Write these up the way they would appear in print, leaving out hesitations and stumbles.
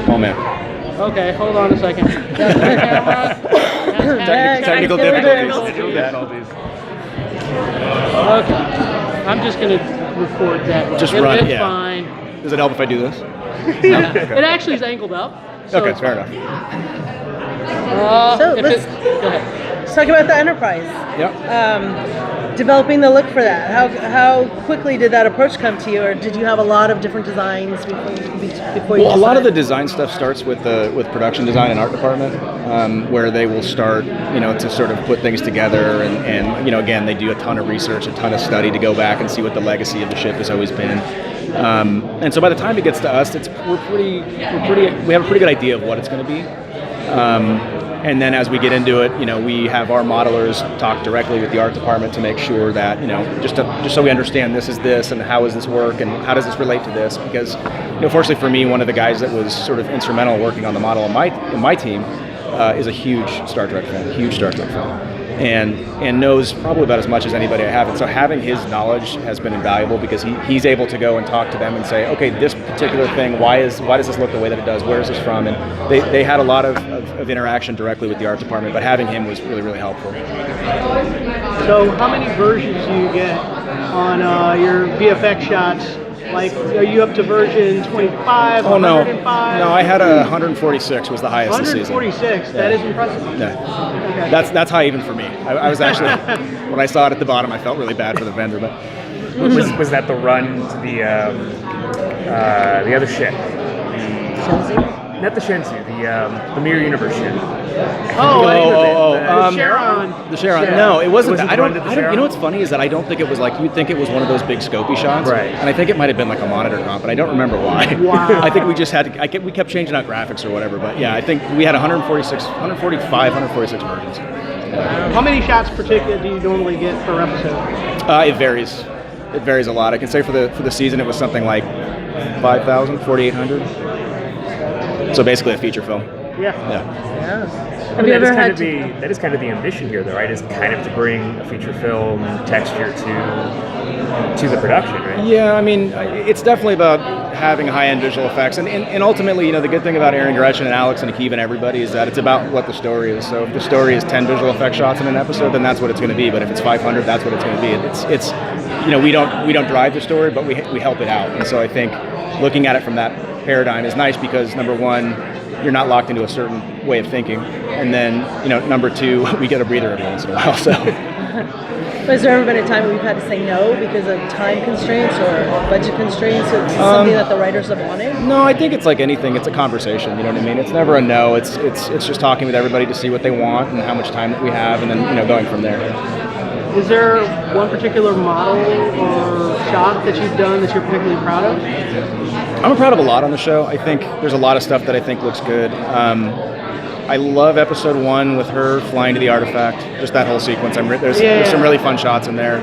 small man. Okay, hold on a second. Technical difficulties. Okay, I'm just going to record that way. Just run it, It's yeah. fine. Does it help if I do this? No? Okay. It actually is angled up. So okay, fair enough. So go ahead. Let's talk about the Enterprise. Yep. Developing the look for that. How quickly did that approach come to you, or did you have a lot of different designs before you? Well, a lot of the design stuff starts with production design and art department, where they will start, to sort of put things together, and again, they do a ton of research, a ton of study to go back and see what the legacy of the ship has always been. And so by the time it gets to us, we have a pretty good idea of what it's going to be. And then as we get into it, we have our modelers talk directly with the art department to make sure that, just so we understand this is this and how does this work and how does this relate to this? Because, fortunately for me, one of the guys that was sort of instrumental in working on the model in my team is a huge Star Trek fan, and knows probably about as much as anybody I have. And so having his knowledge has been invaluable because he's able to go and talk to them and say, okay, this particular thing, why does this look the way that it does? Where is this from? And they had a lot of interaction directly with the art department, but having him was really, really helpful. So how many versions do you get on your VFX shots? Like, are you up to version 25, 105? No, I had 146 was the highest this season. 146, that is impressive. Yeah. Okay. That's high even for me. I was actually, when I saw it at the bottom, I felt really bad for the vendor. But was that the run to the other ship? Not the Shenzhou, the Mirror Universe ship. The Charon. The Charon. No, it wasn't that. I don't. You know what's funny is that I don't think it was like you'd think it was one of those big scopy shots. Right. And I think it might have been like a monitor comp, but I don't remember why. Wow. I think we just had to. We kept changing out graphics or whatever. But yeah, I think we had 146 versions. How many shots per ticket do you normally get per episode? It varies. It varies a lot. I can say for the season it was something like 5,000, 4,800. So basically a feature film. Yeah. Have you ever had that is kind of the ambition here, though, right? Is kind of to bring a feature film texture to the production, right? Yeah, I mean, it's definitely about having high-end visual effects, and ultimately, the good thing about Aaron Gretchen and Alex and Akiva and everybody is that it's about what the story is. So if the story is 10 visual effects shots in an episode, then that's what it's going to be. But if it's 500, that's what it's going to be. It's we don't drive the story, but we help it out. And so I think looking at it from that paradigm is nice because number one, you're not locked into a certain way of thinking, and then number two, we get a breather every once in a while. So, has there ever been a time where you've had to say no because of time constraints or budget constraints? It's something that the writers have wanted. No, I think it's like anything. It's a conversation. You know what I mean? It's never a no. It's just talking with everybody to see what they want and how much time that we have, and then going from there. Is there one particular model or shot that you've done that you're particularly proud of? I'm proud of a lot on the show. I think there's a lot of stuff that I think looks good. I love episode 1 with her flying to the artifact, just that whole sequence. There's some really fun shots in there.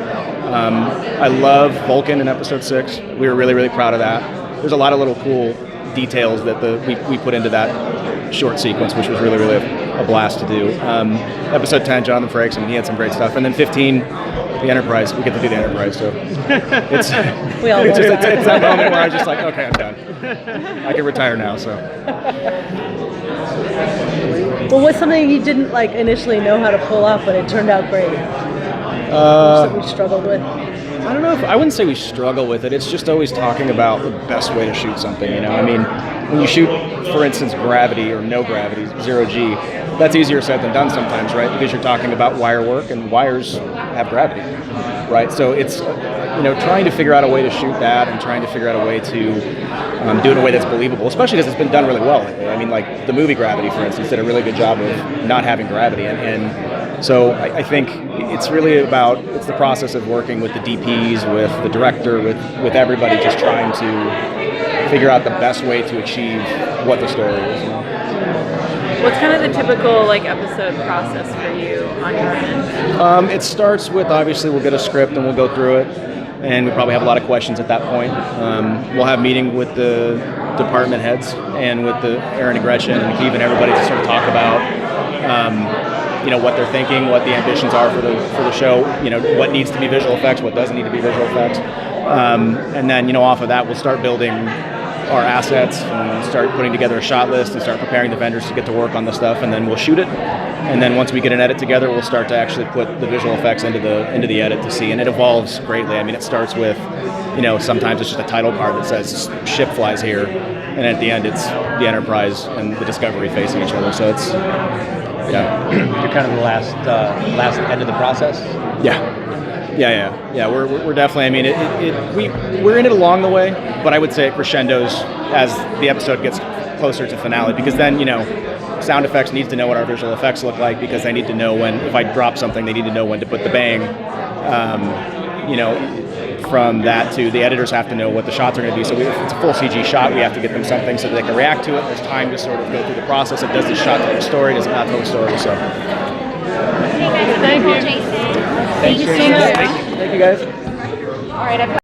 I love Vulcan in episode 6. We were really, really proud of that. There's a lot of little cool details that we put into that short sequence, which was really, really a blast to do. Episode 10, Jonathan Frakes, he had some great stuff. And then 15, the Enterprise. We get to do the Enterprise, so it's that moment where I was just like, okay, I'm done. I can retire now. So. Well, what's something you didn't initially know how to pull off, but it turned out great? Something we struggled with. I don't know I wouldn't say we struggle with it. It's just always talking about the best way to shoot something. When you shoot, for instance, gravity or no gravity, 0G, that's easier said than done sometimes, right? Because you're talking about wire work, and wires have gravity, right? So it's trying to figure out a way to shoot that, and trying to figure out a way to do it in a way that's believable, especially because it's been done really well lately. The movie Gravity, for instance, did a really good job of not having gravity, and so I think it's really it's the process of working with the DPs, with the director, with everybody, just trying to figure out the best way to achieve what the story is. What's kind of the typical episode process for you on your end? It starts with, obviously, we'll get a script and we'll go through it, and we probably have a lot of questions at that point. We'll have meeting with the department heads and with Aaron and Gretchen and Akiva and everybody to sort of talk about what they're thinking, what the ambitions are for the show, what needs to be visual effects, what doesn't need to be visual effects. And then, off of that, we'll start building our assets and start putting together a shot list and start preparing the vendors to get to work on the stuff, and then we'll shoot it. And then once we get an edit together, we'll start to actually put the visual effects into the edit to see, and it evolves greatly. I mean, it starts with, sometimes it's just a title card that says "Ship flies here," and at the end, it's the Enterprise and the Discovery facing each other. So it's You're kind of the last end of the process. Yeah. We're definitely. I mean, we're in it along the way, but I would say it crescendos as the episode gets closer to finale, because then sound effects needs to know what our visual effects look like, because they need to know when, if I drop something, they need to know when to put the bang. From that to the editors have to know what the shots are going to be. So if it's a full CG shot, we have to get them something so that they can react to it. There's time to sort of go through the process of, does this shot tell a story, does it not tell a story? So Thank you. Thank you so much. thank you guys. All right, I've got